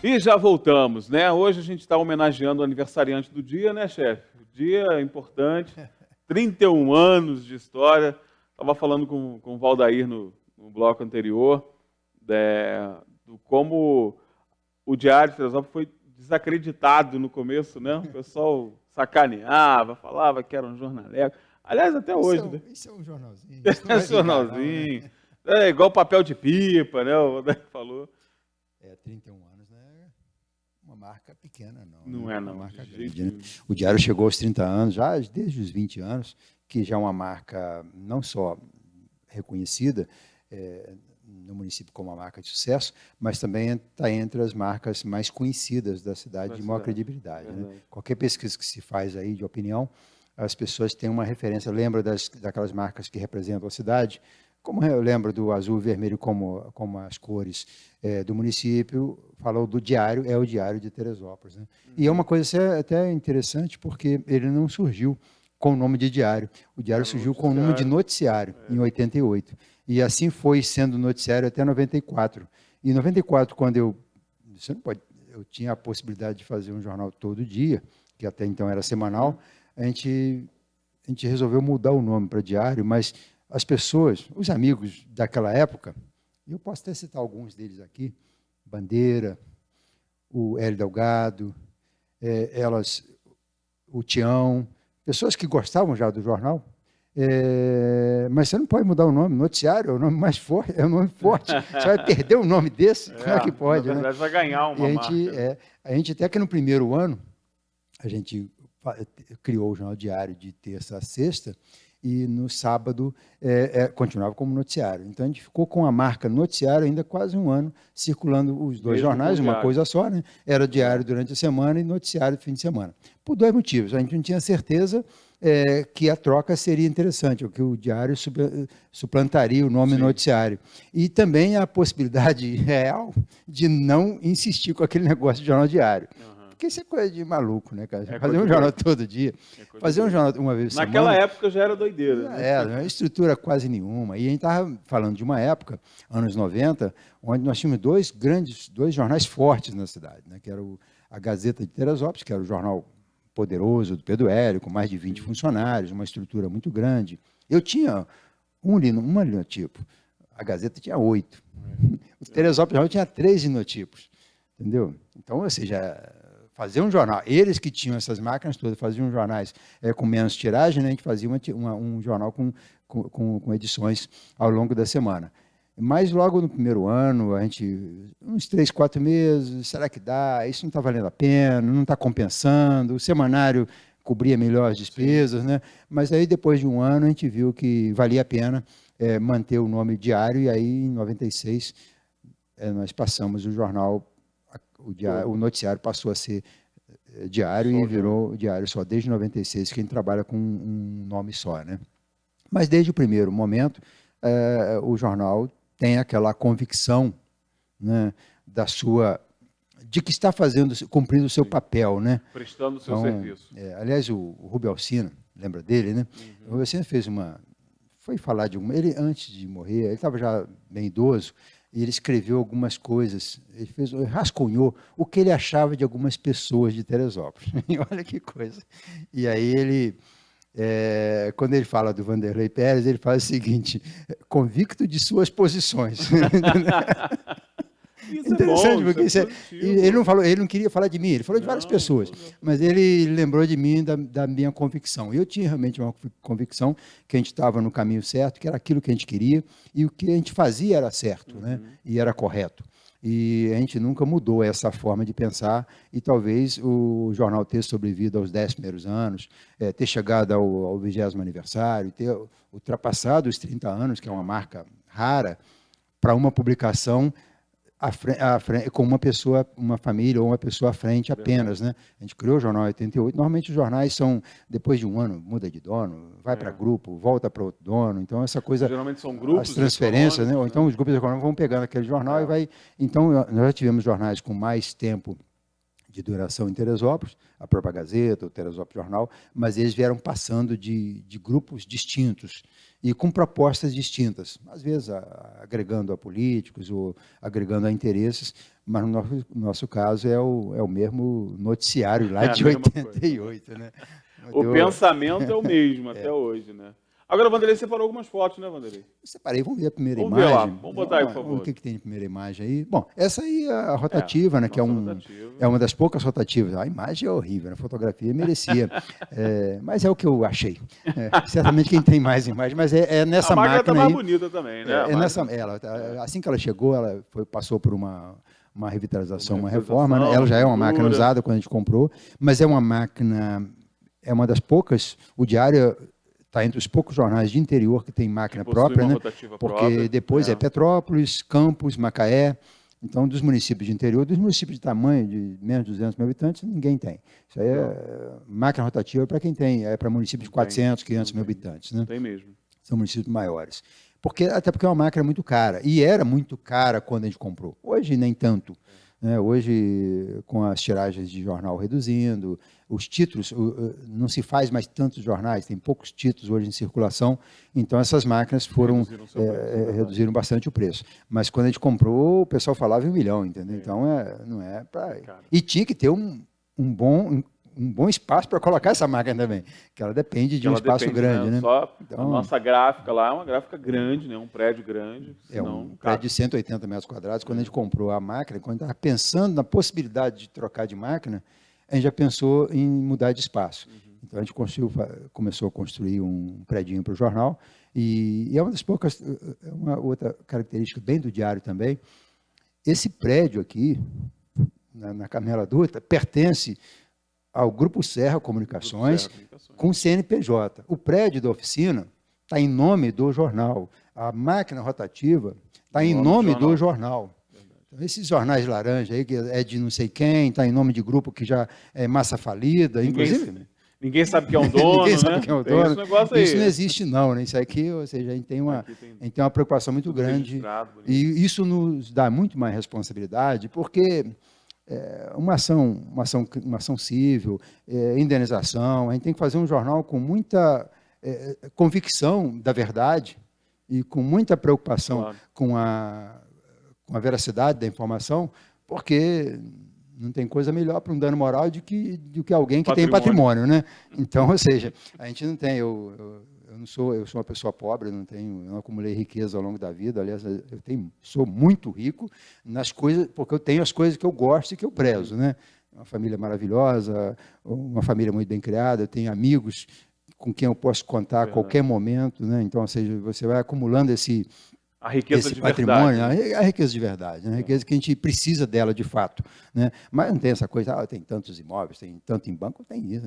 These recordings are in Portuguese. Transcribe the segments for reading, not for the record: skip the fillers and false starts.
E já voltamos, né? Hoje a gente está homenageando o aniversariante do dia, né, chefe? Dia importante, 31 anos de história. Estava falando com o Valdair no bloco anterior, do como o Diário de Teresópolis foi desacreditado no começo, né? O pessoal sacaneava, falava que era um jornaleco. Aliás, até hoje, né? Isso é um jornalzinho. É jornalzinho. Né? É igual papel de pipa, né? O Valdair falou. 31 anos não é uma marca pequena, não. Não né? é, não. Uma marca grande, né? O Diário chegou aos 30 anos, já desde os 20 anos, que já é uma marca não só reconhecida no município como uma marca de sucesso, mas também está entre as marcas mais conhecidas da cidade, de maior credibilidade. Né? Qualquer pesquisa que se faz aí de opinião, as pessoas têm uma referência, lembra daquelas marcas que representam a cidade, como eu lembro do azul e vermelho como as cores do município, falou do Diário, é o Diário de Teresópolis. Né? E é uma coisa até interessante, porque ele não surgiu com o nome de Diário. O Diário surgiu com o nome de Noticiário, em 88. E assim foi sendo noticiário até 94. E em 94, quando eu tinha a possibilidade de fazer um jornal todo dia, que até então era semanal, a gente resolveu mudar o nome para Diário, mas as pessoas, os amigos daquela época, eu posso até citar alguns deles aqui, Bandeira, o Hélio Delgado, o Tião, pessoas que gostavam já do jornal, mas você não pode mudar o nome. Noticiário é o nome mais forte, é o nome forte. Você vai perder um nome desse? Como é que pode? Na verdade, vai ganhar uma marca. A gente até que no primeiro ano, a gente criou o Jornal Diário de terça a sexta, e no sábado continuava como noticiário. Então, a gente ficou com a marca noticiário ainda quase um ano, circulando os dois jornais, uma coisa só, né? Era diário durante a semana e noticiário no fim de semana. Por dois motivos. A gente não tinha certeza que a troca seria interessante, ou que o diário suplantaria o nome noticiário. E também a possibilidade real de não insistir com aquele negócio de jornal diário. Porque isso é coisa de maluco, né, cara? Fazer um jornal todo dia, fazer um jornal uma vez por semana. Naquela época já era doideira. Não é estrutura quase nenhuma. E a gente estava falando de uma época, anos 90, onde nós tínhamos dois jornais fortes na cidade, né? Que era a Gazeta de Teresópolis, que era o jornal poderoso do Pedro Hélio, com mais de 20 funcionários, uma estrutura muito grande. Eu tinha uma linotipo, a Gazeta tinha 8. O Teresópolis tinha 3 linotipos, entendeu? Então, ou seja, fazer um jornal, eles que tinham essas máquinas todas, faziam jornais com menos tiragem, né? A gente fazia um jornal com edições ao longo da semana. Mas logo no primeiro ano, uns 3, 4 meses, será que dá? Isso não está valendo a pena, não está compensando, o semanário cobria melhor as despesas, né? Mas aí depois de um ano a gente viu que valia a pena manter o nome Diário, e aí em 96 nós passamos o jornal, o noticiário passou a ser Diário e virou Diário só desde 96, que a gente trabalha com um nome só, né? Mas desde o primeiro momento, o jornal tem aquela convicção, né, de que está cumprindo o seu papel, né? Prestando o seu serviço. Aliás, o Rubem Alsina, lembra dele, né? O Rubem Alsina foi falar ele antes de morrer, ele estava já bem idoso, e ele escreveu algumas coisas, ele rascunhou o que ele achava de algumas pessoas de Teresópolis. E olha que coisa. E aí quando ele fala do Vanderlei Pérez, ele fala o seguinte: convicto de suas posições. Isso interessante, é bom, porque ele não queria falar de mim, ele falou de várias pessoas, mas ele lembrou de mim, da minha convicção. Eu tinha realmente uma convicção que a gente estava no caminho certo, que era aquilo que a gente queria, e o que a gente fazia era certo, né? E era correto. E a gente nunca mudou essa forma de pensar, e talvez o jornal ter sobrevivido aos 10 primeiros anos, ter chegado ao 20º aniversário, ter ultrapassado os 30 anos, que é uma marca rara, para uma publicação com uma família ou uma pessoa à frente apenas, né? A gente criou o jornal em 88. Normalmente os jornais são, depois de um ano, muda de dono, vai para grupo, volta para outro dono. Então, essa coisa... Geralmente são grupos as transferências, né? Ou então os grupos econômicos vão pegando aquele jornal e vai... Então, nós já tivemos jornais com mais tempo de duração em Teresópolis, a própria Gazeta, o Teresópolis Jornal, mas eles vieram passando de grupos distintos e com propostas distintas, às vezes agregando a políticos ou agregando a interesses, mas no nosso caso é o mesmo noticiário lá de 88. Né? O pensamento é o mesmo até hoje, né? Agora, Vanderlei, você separou algumas fotos, né, Vanderlei? Separei, vamos ver a primeira vamos imagem. Ver lá. Vamos botar aí, por favor. O que tem na primeira imagem aí? Bom, essa aí é a rotativa, né? Que é uma das poucas rotativas. A imagem é horrível, a fotografia merecia. Mas é o que eu achei. Certamente quem tem mais imagem, mas é nessa máquina aí. A máquina está mais bonita também, né? Assim que ela chegou, ela passou por uma revitalização, uma reforma. Né? Ela já é uma máquina usada quando a gente comprou, mas é uma máquina, é uma das poucas, o Diário está entre os poucos jornais de interior que tem máquina própria, né? Porque depois é Petrópolis, Campos, Macaé. Então, dos municípios de interior, dos municípios de tamanho de menos de 200 mil habitantes, ninguém tem. Isso aí máquina rotativa para quem tem, é para municípios de 400, 500 mil habitantes. Né? Tem mesmo. São municípios maiores. Até porque é uma máquina muito cara. E era muito cara quando a gente comprou. Hoje, nem tanto. Né? Hoje, com as tiragens de jornal reduzindo, os títulos, não se faz mais tantos jornais, tem poucos títulos hoje em circulação, então essas máquinas reduziram bastante o preço. Mas quando a gente comprou, o pessoal falava em 1 milhão, entendeu? Então, não é para... E tinha que ter um bom espaço para colocar essa máquina também, que ela depende de um espaço grande. Né? Só então, a nossa gráfica lá é uma gráfica grande, né? Um prédio grande. Um prédio de 180 metros quadrados. Quando a gente comprou a máquina, quando a gente estava pensando na possibilidade de trocar de máquina, a gente já pensou em mudar de espaço. Então, a gente começou a construir um predinho para o jornal, e é uma das poucas, uma outra característica bem do Diário também, esse prédio aqui, na Carmela Dutra, pertence ao Grupo Serra Comunicações, com CNPJ. O prédio da oficina está em nome do jornal. A máquina rotativa está em nome do jornal. Esses jornais laranja aí, que é de não sei quem, está em nome de grupo que já é massa falida, inclusive. Ninguém sabe quem é o dono, ninguém sabe quem é o dono. Esse negócio aí. Isso não existe, não, né? Isso aqui, ou seja, a gente tem uma preocupação muito grande. E isso nos dá muito mais responsabilidade, porque uma ação civil, indenização, a gente tem que fazer um jornal com muita convicção da verdade e com muita preocupação com a veracidade da informação, porque não tem coisa melhor para um dano moral do que alguém que tem patrimônio, né? Então, ou seja, a gente não tem, eu sou uma pessoa pobre, eu não acumulei riqueza ao longo da vida, aliás, sou muito rico nas coisas, porque eu tenho as coisas que eu gosto e que eu prezo, né? Uma família maravilhosa, uma família muito bem criada, eu tenho amigos com quem eu posso contar a qualquer momento, né? Então, ou seja, você vai acumulando esse patrimônio, a riqueza de verdade, né? A riqueza que a gente precisa dela de fato, né? Mas não tem essa coisa, tem tantos imóveis, tem tanto em banco, tem isso.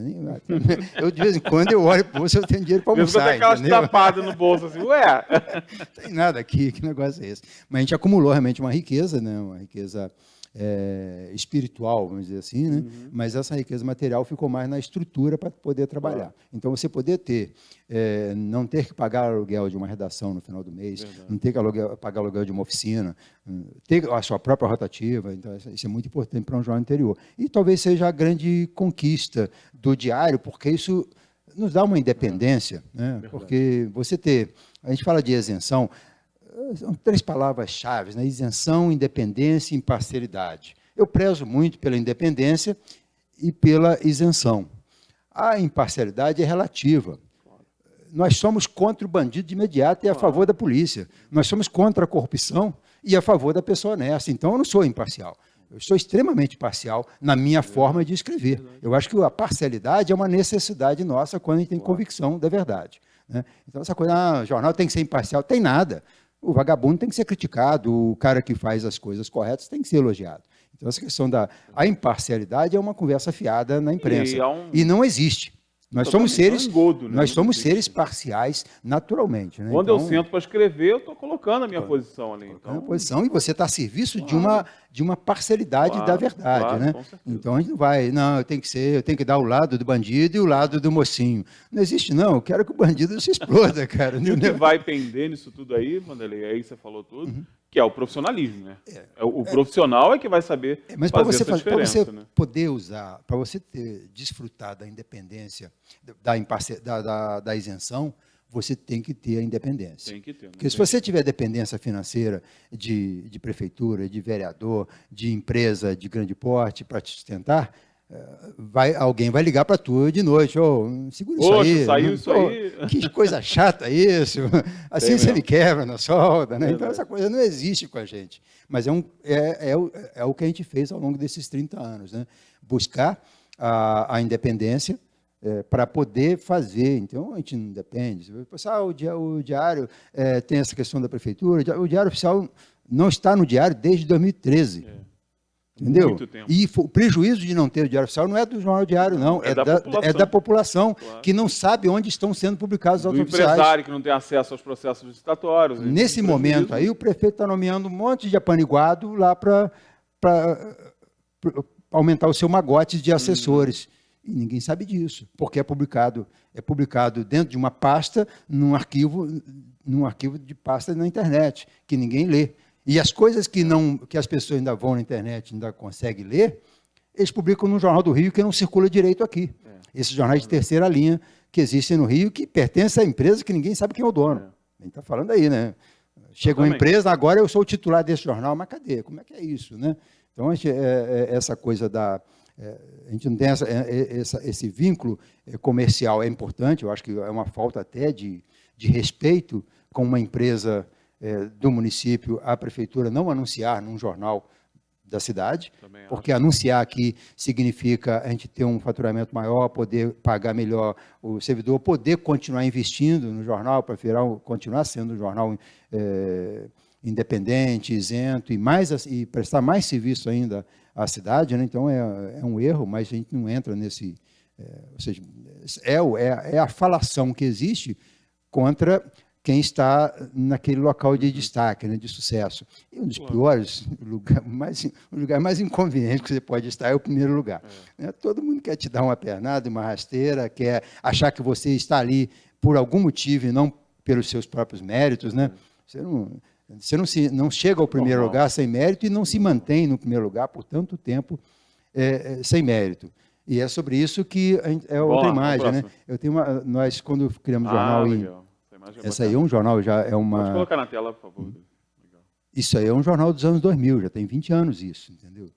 Eu, de vez em quando, eu olho para você, eu tenho dinheiro para almoçar. Tem aquelas tapadas no bolso, assim, ué. Não tem nada aqui, que negócio é esse? Mas a gente acumulou realmente uma riqueza, né? Uma riqueza espiritual, vamos dizer assim, né? Mas essa riqueza material ficou mais na estrutura para poder trabalhar. Então, você poder não ter que pagar aluguel de uma redação no final do mês, não ter que pagar aluguel de uma oficina, ter a sua própria rotativa, então isso é muito importante para um jornal interior. E talvez seja a grande conquista do Diário, porque isso nos dá uma independência, né? Porque a gente fala de isenção, são 3 palavras-chave, né? Isenção, independência e imparcialidade. Eu prezo muito pela independência e pela isenção. A imparcialidade é relativa. Nós somos contra o bandido de imediato e a favor da polícia. Nós somos contra a corrupção e a favor da pessoa honesta. Então, eu não sou imparcial. Eu sou extremamente parcial na minha forma de escrever. Eu acho que a parcialidade é uma necessidade nossa quando a gente tem convicção da verdade, né? Então, essa coisa, o jornal tem que ser imparcial, tem nada. O vagabundo tem que ser criticado, o cara que faz as coisas corretas tem que ser elogiado. Então, essa questão a imparcialidade é uma conversa fiada na imprensa. E não existe. Nós somos seres, seres parciais naturalmente. Né? Quando eu sento para escrever, eu estou colocando a minha posição ali. Então, posição, e você está a serviço de uma parcialidade da verdade. Né? Então, a gente não vai, eu tenho que dar o lado do bandido e o lado do mocinho. Não existe, não. Eu quero que o bandido se exploda, cara. E o que vai pender nisso tudo aí, Vanderlei, aí você falou tudo, que que é o profissionalismo, né? O profissional é que vai saber Mas para fazer você, essa diferença, né? poder usar, para você desfrutar da independência, da isenção, você tem que ter a independência. Tem que ter. Porque se você tiver dependência financeira de prefeitura, de vereador, de empresa de grande porte para te sustentar, alguém vai ligar para tu de noite, segura isso aí. Saiu isso aí. Que coisa chata isso. Assim você me quebra na solda, né? Então essa coisa não existe com a gente. Mas é o que a gente fez ao longo desses 30 anos, né? Buscar a independência para poder fazer. Então a gente não depende. O diário tem essa questão da prefeitura. O Diário Oficial não está no diário desde 2013. Entendeu? Muito tempo. E o prejuízo de não ter o Diário Oficial não é do Jornal Diário, não. É da população, claro, que não sabe onde estão sendo publicados os autos oficiais. O empresário que não tem acesso aos processos licitatórios. Nesse momento aí, o prefeito está nomeando um monte de apaniguado lá para aumentar o seu magote de assessores. E ninguém sabe disso, porque é publicado dentro de uma pasta, num arquivo de pasta na internet, que ninguém lê. E as coisas que as pessoas ainda vão na internet, ainda conseguem ler, eles publicam no Jornal do Rio, que não circula direito aqui. Esses jornais de terceira linha que existem no Rio, que pertencem à empresa que ninguém sabe quem é o dono. A gente está falando aí, né? Chega uma empresa, agora eu sou o titular desse jornal, mas cadê? Como é que é isso, né? Então, essa coisa a gente não tem esse vínculo comercial, é importante, eu acho que é uma falta até de respeito com uma empresa do município, a prefeitura não anunciar num jornal da cidade, porque anunciar aqui significa a gente ter um faturamento maior, poder pagar melhor o servidor, poder continuar investindo no jornal, para continuar sendo um jornal independente, isento, e prestar mais serviço ainda à cidade, né? Então é um erro, mas a gente não entra nesse... ou seja, é a falação que existe contra quem está naquele local de destaque, né, de sucesso. E um dos piores, o lugar mais inconveniente que você pode estar é o primeiro lugar. Todo mundo quer te dar uma pernada, uma rasteira, quer achar que você está ali por algum motivo e não pelos seus próprios méritos, né? Você não chega ao primeiro lugar sem mérito e não se mantém no primeiro lugar por tanto tempo sem mérito. E é sobre isso que é outra imagem, né? Nós, quando criamos o jornal essa aí é um jornal, já é uma... Pode colocar na tela, por favor. Legal. Isso aí é um jornal dos anos 2000, já tem 20 anos isso, entendeu?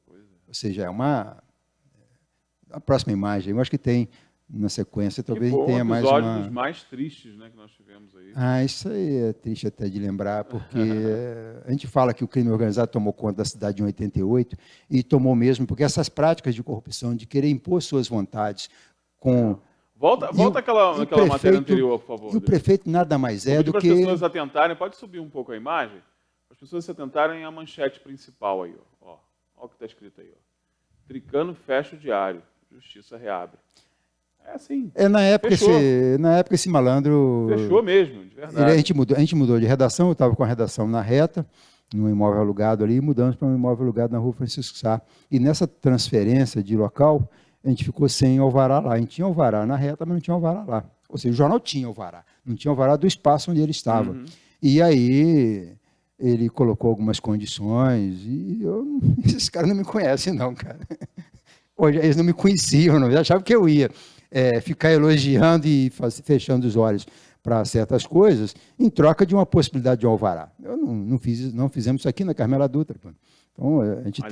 Ou seja, a próxima imagem, eu acho que tem na sequência, talvez tenha mais uma... episódio dos mais tristes, né, que nós tivemos aí. Isso aí é triste até de lembrar, porque a gente fala que o crime organizado tomou conta da cidade em 88, e tomou mesmo, porque essas práticas de corrupção, de querer impor suas vontades com... Volta aquela matéria anterior, por favor. E o prefeito nada mais é do que... Para as pessoas atentarem, pode subir um pouco a imagem, para as pessoas se atentarem à manchete principal aí. Olha o que está escrito aí. Tricano fecha o diário, justiça reabre. É assim. Na época esse malandro... Fechou mesmo, de verdade. A gente mudou de redação, eu estava com a redação na Reta, num imóvel alugado ali, e mudamos para um imóvel alugado na Rua Francisco Sá. E nessa transferência de local, a gente ficou sem alvará lá. A gente tinha alvará na Reta, mas não tinha alvará lá. Ou seja, o jornal tinha alvará, não tinha alvará do espaço onde ele estava. E aí ele colocou algumas condições, e esses caras não me conhecem não, cara. Hoje eles não me conheciam, não, eles achavam que eu ia ficar elogiando e fechando os olhos para certas coisas, em troca de uma possibilidade de alvará. Não fizemos isso aqui na Carmela Dutra, pô. Então, a gente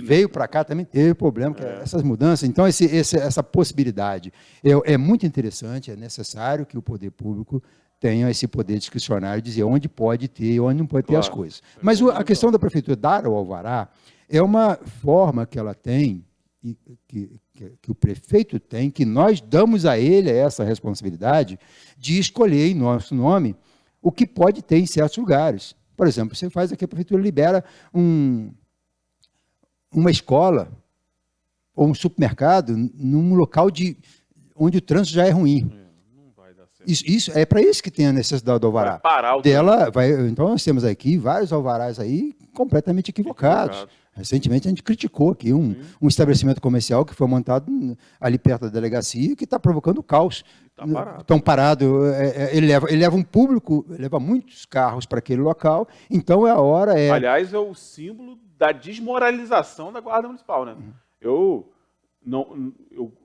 veio para cá, também teve problema, que essas mudanças. Então, essa possibilidade é muito interessante, é necessário que o poder público tenha esse poder discricionário, dizer onde pode ter e onde não pode ter as coisas. Mas a questão da prefeitura dar o alvará é uma forma que ela tem, que o prefeito tem, que nós damos a ele essa responsabilidade de escolher em nosso nome o que pode ter em certos lugares. Por exemplo, você faz aqui, a prefeitura libera uma escola ou um supermercado num local onde o trânsito já é ruim. Não vai dar certo. Isso é para isso que tem a necessidade do alvará. Vai parar então, nós temos aqui vários alvarás aí completamente equivocados. Recentemente a gente criticou aqui um estabelecimento comercial que foi montado ali perto da delegacia que está provocando caos. Está parado. Estão parados, ele leva um público, leva muitos carros para aquele local, então é a hora... Aliás, é o símbolo da desmoralização da Guarda Municipal, né? Eu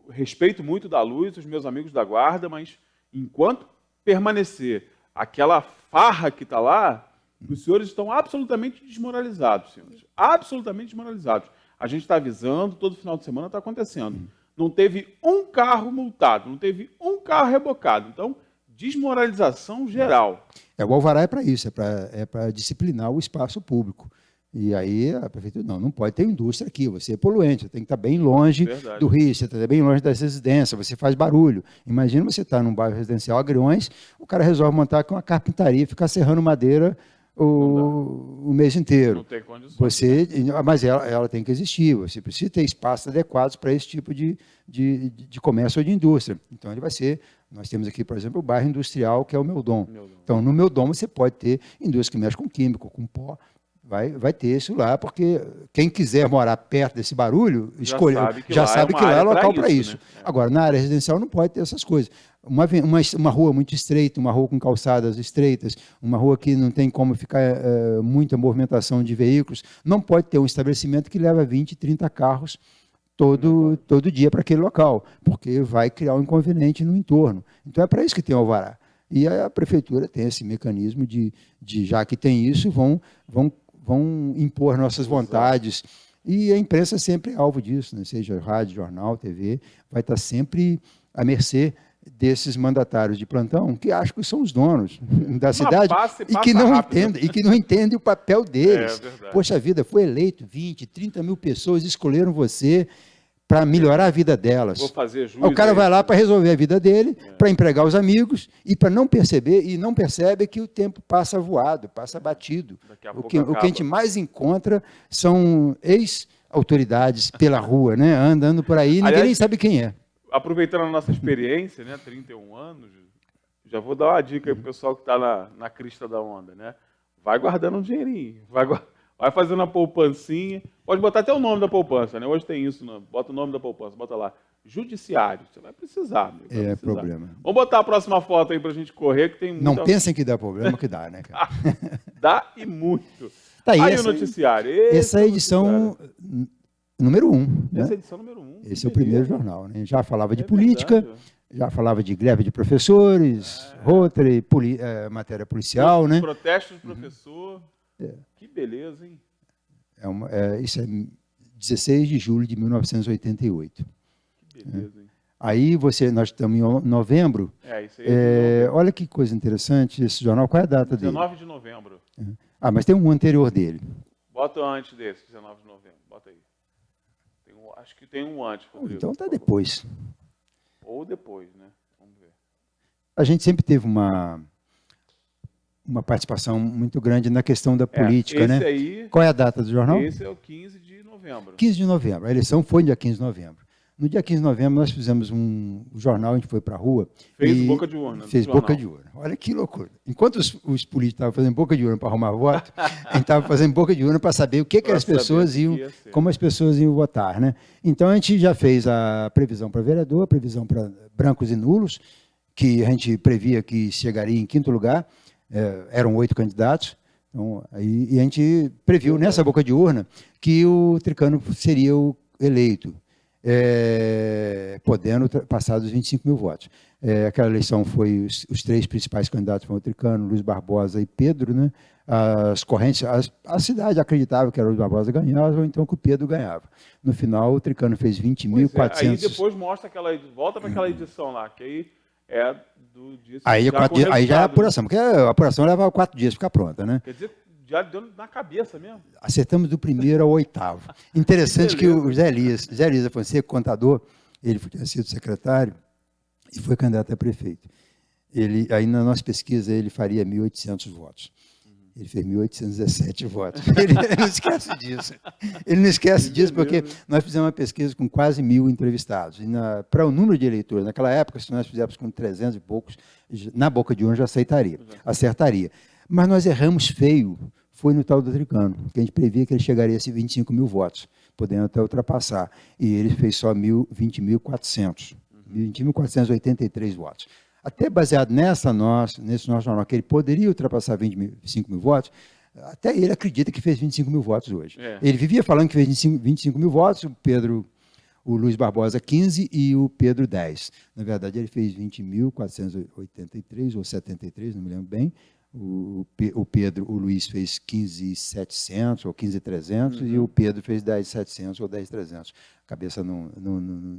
respeito muito da Luz, os meus amigos da Guarda, mas enquanto permanecer aquela farra que está lá, os senhores estão absolutamente desmoralizados, senhores. Absolutamente desmoralizados. A gente está avisando, todo final de semana está acontecendo. Não teve um carro multado, não teve um carro rebocado. Então, desmoralização geral. O alvará é para isso, é para disciplinar o espaço público. E aí a prefeitura, não pode ter indústria aqui, você é poluente, você tem que estar bem longe do rio, você está bem longe das residências, você faz barulho. Imagina você estar num bairro residencial, Agriões, o cara resolve montar com uma carpintaria, ficar serrando madeira o mês inteiro. Não tem condições. Mas ela tem que existir, você precisa ter espaços adequados para esse tipo de comércio ou de indústria. Então, nós temos aqui, por exemplo, o bairro industrial, que é o Meudon. Então, no Meudon você pode ter indústria que mexe com químico, com pó, vai ter isso lá, porque quem quiser morar perto desse barulho, já sabe que lá é local para isso. Né? Agora, na área residencial não pode ter essas coisas. Uma rua muito estreita, uma rua com calçadas estreitas, uma rua que não tem como ficar muita movimentação de veículos, não pode ter um estabelecimento que leva 20, 30 carros todo dia para aquele local, porque vai criar um inconveniente no entorno. Então, é para isso que tem o alvará. E a prefeitura tem esse mecanismo de já que tem isso, vão impor nossas vontades. E a imprensa sempre é alvo disso, né? Seja rádio, jornal, TV, vai estar sempre à mercê desses mandatários de plantão que acham que são os donos da cidade e que não entendem o papel deles. Poxa vida, foi eleito 20, 30 mil pessoas, escolheram você para melhorar a vida delas. Vou fazer juízo. O cara vai lá para resolver a vida dele, para empregar os amigos e para não perceber, e não percebe que o tempo passa voado, passa batido. O que a gente mais encontra são ex-autoridades pela rua, né? Andando por aí, ninguém nem sabe quem é. Aproveitando a nossa experiência, né, 31 anos, já vou dar uma dica aí para o pessoal que está na crista da onda, né? Vai guardando um dinheirinho, vai fazendo a poupancinha, pode botar até o nome da poupança, né? Hoje tem isso, né? Bota o nome da poupança, bota lá, judiciário, você vai precisar. Amigo, problema. Vamos botar a próxima foto aí para a gente correr, que tem muita... Não pensem que dá problema, que dá, né, cara? Dá e muito. Tá aí o noticiário. Essa é a edição número 1. Né? Essa é a edição número 1. Esse é o primeiro jornal, né? Já falava de política, já falava de greve de professores, Rotary, matéria policial, né? Protesto de professor. Que beleza, hein? Isso é 16 de julho de 1988. Que beleza, hein? Aí nós estamos em novembro. Isso aí olha que coisa interessante, esse jornal, qual é a data 19 de novembro. Mas tem um anterior dele. Bota antes desse, 19 de novembro, bota aí. Acho que tem um antes, Rodrigo. Então está depois. Ou depois, né? Vamos ver. A gente sempre teve uma participação muito grande na questão da política, né? Aí, qual é a data do jornal? Esse é o 15 de novembro. 15 de novembro. A eleição foi no dia 15 de novembro. No dia 15 de novembro, nós fizemos um jornal, a gente foi para a rua. Fez boca de urna. Fez boca de urna. Olha que loucura. Enquanto os políticos estavam fazendo boca de urna para arrumar voto, a gente estava fazendo boca de urna para saber o que as pessoas iam, como as pessoas iam votar, né? Então, a gente já fez a previsão para vereador, a previsão para brancos e nulos, que a gente previa que chegaria em quinto lugar. Eram 8 candidatos. Então, e a gente previu nessa boca de urna que o Tricano seria o eleito. Podendo passar dos 25 mil votos. Aquela eleição foi os 3 principais candidatos foram o Tricano, Luiz Barbosa e Pedro, né? As correntes, a cidade acreditava que era o Luiz Barbosa ganhava, ou então que o Pedro ganhava. No final, o Tricano fez 20.400. Aí depois mostra volta para aquela edição lá, que aí é do dia. Aí já é a apuração, porque a apuração leva 4 dias para ficar pronta, né? Quer dizer, já deu na cabeça mesmo. Acertamos do primeiro ao 8º. Interessante que o Zé Elias Fonseca, contador, ele tinha sido secretário e foi candidato a prefeito. Aí na nossa pesquisa ele faria 1.800 votos. Ele fez 1.817 votos. Ele não esquece disso. Ele não esquece disso porque nós fizemos uma pesquisa com quase 1.000 entrevistados. E para o número de eleitores, naquela época, se nós fizéssemos com 300 e poucos, na boca de urna já acertaria. Mas nós erramos feio. foi no tal do Tricano, que a gente previa que ele chegaria a esses 25 mil votos, podendo até ultrapassar. E ele fez só 20.400, 20.483 votos. Até baseado nesse nosso jornal, que ele poderia ultrapassar 25 mil votos, até ele acredita que fez 25 mil votos hoje. Ele vivia falando que fez 25 mil votos, o Luiz Barbosa 15 e o Pedro 10. Na verdade, ele fez 20.483 ou 73, não me lembro bem. O Luiz fez 15.700 ou 15.300 e o Pedro fez 10.700 ou 10.300. A cabeça não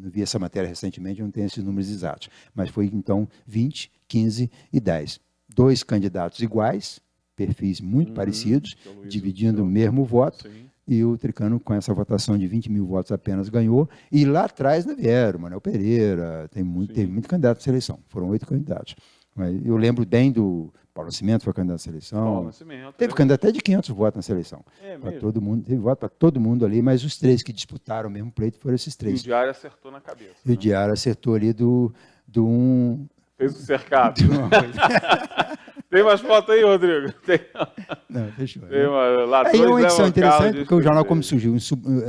vi essa matéria recentemente, não tenho esses números exatos. Mas foi, então, 20, 15 e 10. Dois candidatos iguais, perfis muito parecidos, dividindo o mesmo voto. Sim. E o Tricano, com essa votação de 20 mil votos apenas, ganhou. E lá atrás não vieram, Manuel Pereira, teve muito candidato à seleção. Foram 8 candidatos. Eu lembro bem do Paulo Nascimento, foi candidato à seleção. Paulo Nascimento. Teve candidato até de 500 votos na seleção. Para todo mundo, teve voto para todo mundo ali, mas os 3 que disputaram o mesmo pleito foram esses 3. E o Diário acertou na cabeça. E o Diário acertou ali do um... Fez o cercado. Tem umas fotos aí, Rodrigo? Não, fechou. Tem lá aí é uma edição interessante, porque o jornal, como surgiu em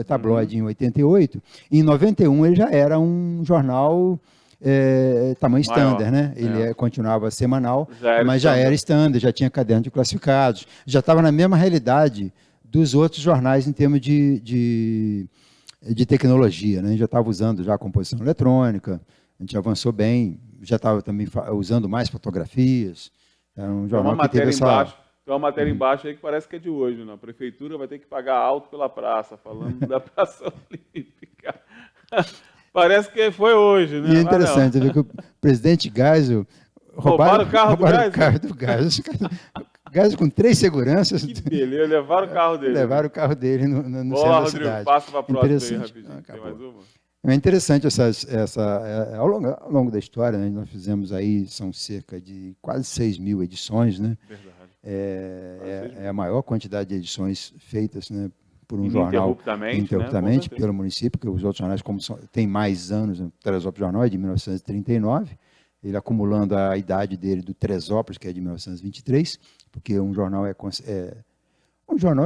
tabloide em 88, em 91 ele já era um jornal tamanho standard, né? Ele continuava semanal, mas já era standard, já tinha caderno de classificados, já estava na mesma realidade dos outros jornais em termos de tecnologia, né? A gente já estava usando já a composição eletrônica, a gente avançou bem, já estava também usando mais fotografias. É um jornal que teve essa... Tem uma matéria embaixo aí que parece que é de hoje, né? A prefeitura vai ter que pagar alto pela praça, falando da Praça Olímpica. Parece que foi hoje, né? E é interessante ver que o presidente Geisel roubaram o carro do Geisel. Geisel com 3 seguranças. Que beleza, levaram o carro dele. Levaram o carro dele no centro Rodrigo, da cidade. Passa para a próxima aí rapidinho. Tem mais uma? É interessante ao longo da história, né, nós fizemos aí, são cerca de quase 6 mil edições, né? Verdade. É a maior quantidade de edições feitas, né, por um jornal ininterruptamente, né, pelo município, porque os outros jornais, como têm mais anos, né, o Teresópolis Jornal é de 1939, ele acumulando a idade dele do Teresópolis, que é de 1923, porque um jornal é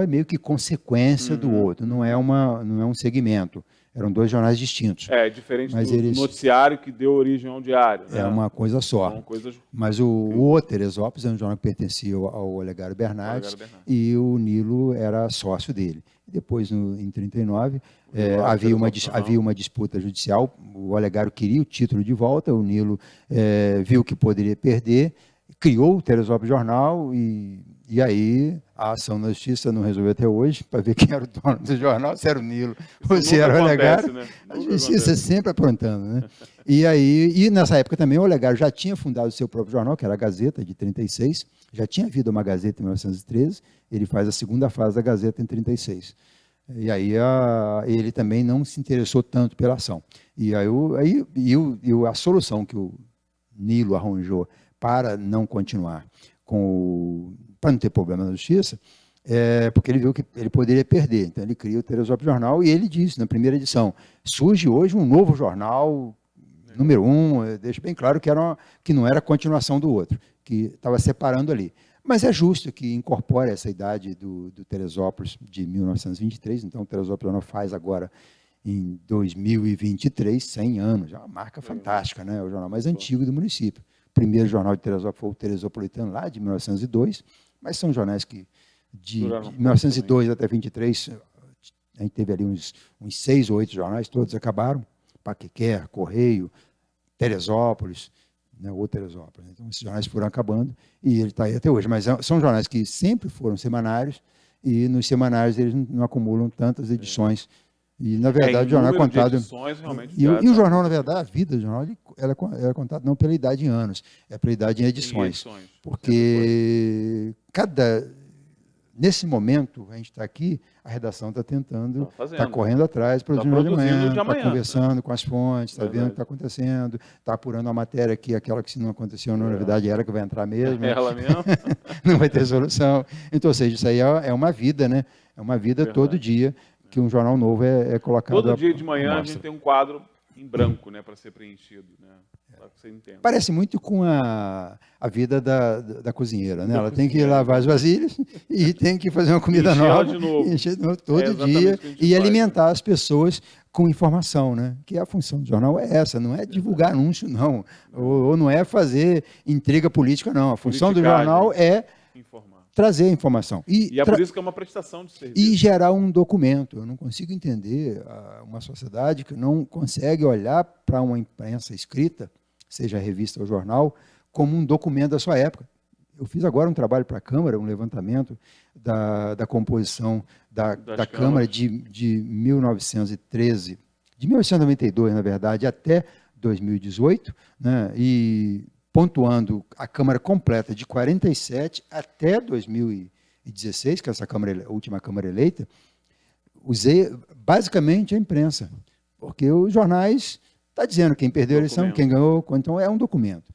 meio que consequência do outro, não é um segmento. Eram 2 jornais distintos. Diferente do noticiário que deu origem ao diário. Né? É uma coisa só. Mas o Teresópolis é um jornal que pertencia ao Olegário Bernardes e o Nilo era sócio dele. Depois, em 1939, havia uma disputa judicial, o Olegário queria o título de volta, o Nilo viu que poderia perder, criou o Teresópolis Jornal e aí a ação na justiça não resolveu até hoje, para ver quem era o dono do jornal, se era o Nilo ou se era o Olegário. Né? A justiça sempre aprontando. Né? E nessa época também o Olegário já tinha fundado o seu próprio jornal, que era a Gazeta, de 36, já tinha havido uma Gazeta em 1913, ele faz a segunda fase da Gazeta em 36. E aí ele também não se interessou tanto pela ação. E aí a solução que o Nilo arranjou para não continuar para não ter problema na justiça, porque ele viu que ele poderia perder. Então, ele cria o Teresópolis Jornal e ele disse, na primeira edição, surge hoje um novo jornal, número 1, deixa bem claro que não era a continuação do outro, que estava separando ali. Mas é justo que incorpore essa idade do Teresópolis de 1923, então o Teresópolis Jornal faz agora, em 2023, 100 anos, é uma marca fantástica, né? É o jornal mais antigo do município. O primeiro jornal de Teresópolis foi o Teresopolitano, lá de 1902, mas são jornais que de 1902 até 23, a gente teve ali uns 6 ou 8 jornais, todos acabaram, Paquequer, Correio, Teresópolis, né, ou Teresópolis. Então, esses jornais foram acabando e ele está aí até hoje. Mas são jornais que sempre foram semanários e nos semanários eles não acumulam tantas edições. E, na verdade, o jornal é contado... E o jornal, na verdade, a vida do jornal, ela é contada não pela idade em anos, é pela idade em edições. Porque nesse momento, a gente está aqui, a redação está tentando, está correndo atrás, produzindo de manhã, está conversando com as fontes, está vendo o que está acontecendo, está apurando a matéria aqui, aquela que se não aconteceu, na verdade, era que vai entrar mesmo. Ela mesmo. Não vai ter solução. Então, ou seja, isso aí é uma vida, né? É uma vida todo dia que um jornal novo é colocado. Todo dia de manhã a gente tem um quadro em branco, né, para ser preenchido. Né? Para que você entenda. Parece muito com a vida da cozinheira, né? Ela tem que lavar as vasilhas e tem que fazer uma comida Encher ela nova, de novo. encher de novo todo exatamente dia o que a gente e faz, alimentar as pessoas com informação, né? Que a função do jornal é essa, não é divulgar anúncio, não. Ou não é fazer intriga política, não. A função do jornal é informar. trazer a informação. E é por isso que é uma prestação de serviço. E gerar um documento. Eu não consigo entender uma sociedade que não consegue olhar para uma imprensa escrita, seja a revista ou jornal, como um documento da sua época. Eu fiz agora um trabalho para a Câmara, um levantamento da composição da Câmara de 1913, de 1992, na verdade, até 2018, né, e pontuando a Câmara completa de 47 até 2016, que é essa a última Câmara eleita, usei basicamente a imprensa, porque os jornais estão dizendo quem perdeu a eleição, quem ganhou, então é um documento.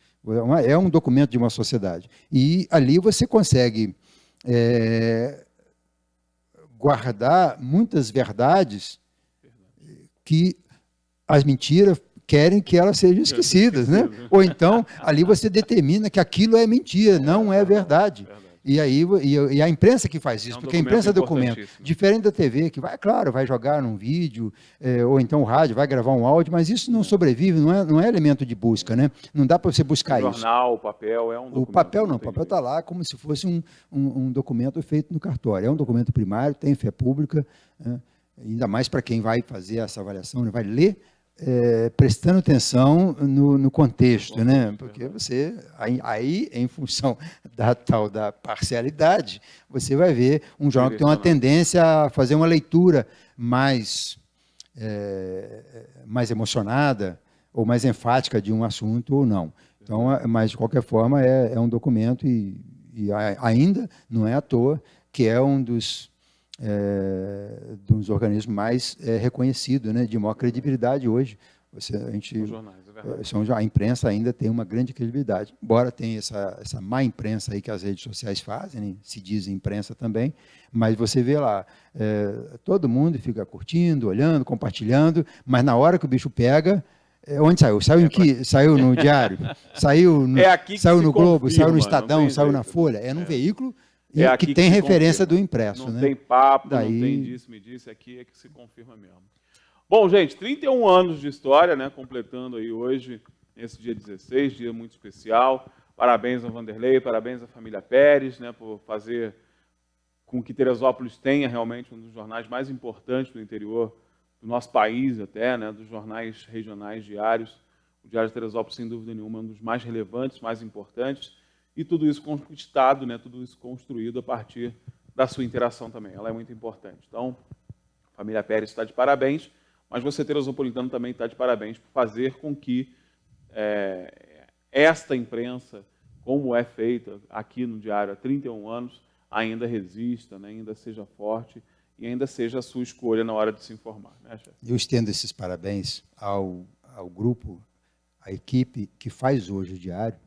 É um documento de uma sociedade. E ali você consegue guardar muitas verdades que as mentiras querem que elas sejam esquecidas, né? Ou então, ali você determina que aquilo é mentira, não é verdade. E aí a imprensa que faz isso, porque a imprensa é documento. Diferente da TV, que vai, claro, vai jogar num vídeo, ou então o rádio, vai gravar um áudio, mas isso não sobrevive, não é elemento de busca, né? Não dá para você buscar isso. O jornal, o papel, é um documento. O papel não, o papel está lá como se fosse um documento feito no cartório. É um documento primário, tem fé pública, né? Ainda mais para quem vai fazer essa avaliação, né? Vai ler, prestando atenção no contexto, né? Porque você, aí, em função da tal da parcialidade, você vai ver um jornal que tem uma tendência a fazer uma leitura mais emocionada ou mais enfática de um assunto ou não. Então, mas, de qualquer forma, é um documento e ainda não é à toa que é um dos organismos mais reconhecidos, né, de maior credibilidade hoje. Os jornais, é verdade. A imprensa ainda tem uma grande credibilidade, embora tenha essa má imprensa aí que as redes sociais fazem, né, se diz imprensa também, mas você vê lá, todo mundo fica curtindo, olhando, compartilhando, mas na hora que o bicho pega, onde saiu? Saiu no Diário? Saiu no Globo? Saiu no Estadão? Saiu na Folha? É num veículo que tem referência do impresso. Não, né? Tem papo, não tem disse, me disse, aqui é que se confirma mesmo. Bom, gente, 31 anos de história, né, completando aí hoje, nesse dia 16, dia muito especial. Parabéns ao Vanderlei, parabéns à família Pérez, né, por fazer com que Teresópolis tenha realmente um dos jornais mais importantes do interior do nosso país até, né, dos jornais regionais diários. O Diário de Teresópolis, sem dúvida nenhuma, é um dos mais relevantes, mais importantes. E tudo isso conquistado, né, tudo isso construído a partir da sua interação também. Ela é muito importante. Então, a família Pérez está de parabéns, mas você, teresopolitano, também está de parabéns por fazer com que esta imprensa, como é feita aqui no Diário há 31 anos, ainda resista, né, ainda seja forte e ainda seja a sua escolha na hora de se informar. Né, chefe? Eu estendo esses parabéns ao grupo, à equipe que faz hoje o Diário,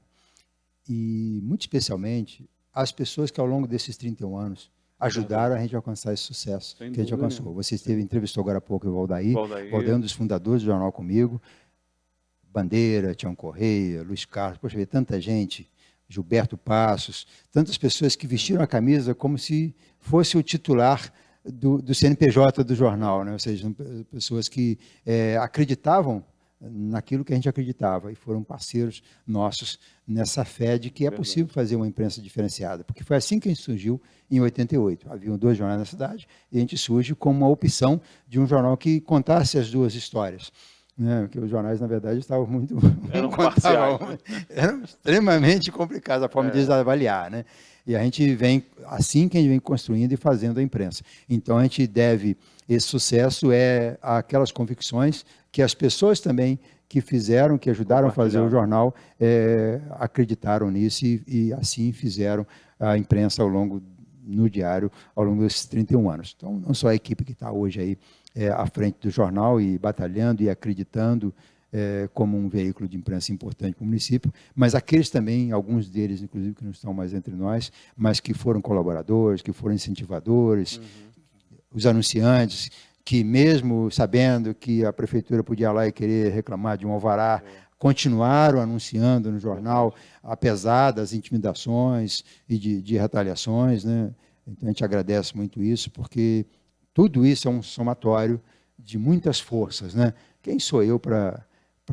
e, muito especialmente, as pessoas que, ao longo desses 31 anos, ajudaram a gente a alcançar esse sucesso que a gente alcançou. Você entrevistou agora há pouco o Valdair. Valdair é um dos fundadores do jornal comigo. Bandeira, Tião Correia, Luiz Carlos, poxa, ver tanta gente, Gilberto Passos, tantas pessoas que vestiram a camisa como se fosse o titular do CNPJ do jornal, né? Ou seja, pessoas que acreditavam naquilo que a gente acreditava e foram parceiros nossos nessa fé de que é possível fazer uma imprensa diferenciada, porque foi assim que a gente surgiu em 88. Haviam 2 jornais na cidade e a gente surge como uma opção de um jornal que contasse as duas histórias. Né? Porque os jornais, na verdade, estavam muito... Eram extremamente complicados a forma de avaliar, né? E a gente vem, assim que a gente vem construindo e fazendo a imprensa. Então, a gente deve esse sucesso àquelas convicções que as pessoas também que fizeram, que ajudaram a fazer o jornal, acreditaram nisso e assim fizeram a imprensa no Diário ao longo desses 31 anos. Então, não só a equipe que está hoje aí à frente do jornal e batalhando e acreditando como um veículo de imprensa importante para o município, mas aqueles também, alguns deles, inclusive, que não estão mais entre nós, mas que foram colaboradores, que foram incentivadores, os anunciantes, que mesmo sabendo que a prefeitura podia ir lá e querer reclamar de um alvará, continuaram anunciando no jornal, apesar das intimidações e de retaliações, né? Então, a gente agradece muito isso, porque tudo isso é um somatório de muitas forças, né? Quem sou eu para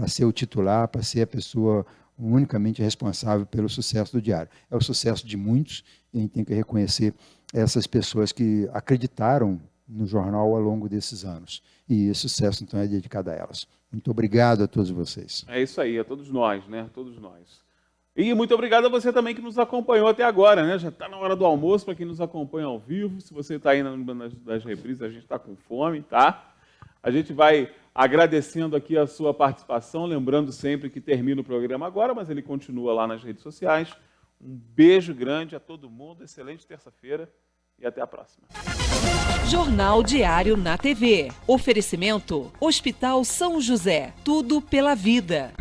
ser o titular, para ser a pessoa unicamente responsável pelo sucesso do Diário? É o sucesso de muitos, e a gente tem que reconhecer essas pessoas que acreditaram no jornal ao longo desses anos. E esse sucesso, então, é dedicado a elas. Muito obrigado a todos vocês. É isso aí, a todos nós, né? Todos nós. E muito obrigado a você também que nos acompanhou até agora, né? Já está na hora do almoço para quem nos acompanha ao vivo. Se você está aí nas reprises, a gente está com fome, tá? A gente vai agradecendo aqui a sua participação, lembrando sempre que termina o programa agora, mas ele continua lá nas redes sociais. Um beijo grande a todo mundo, excelente terça-feira e até a próxima. Jornal Diário na TV. Oferecimento: Hospital São José. Tudo pela vida.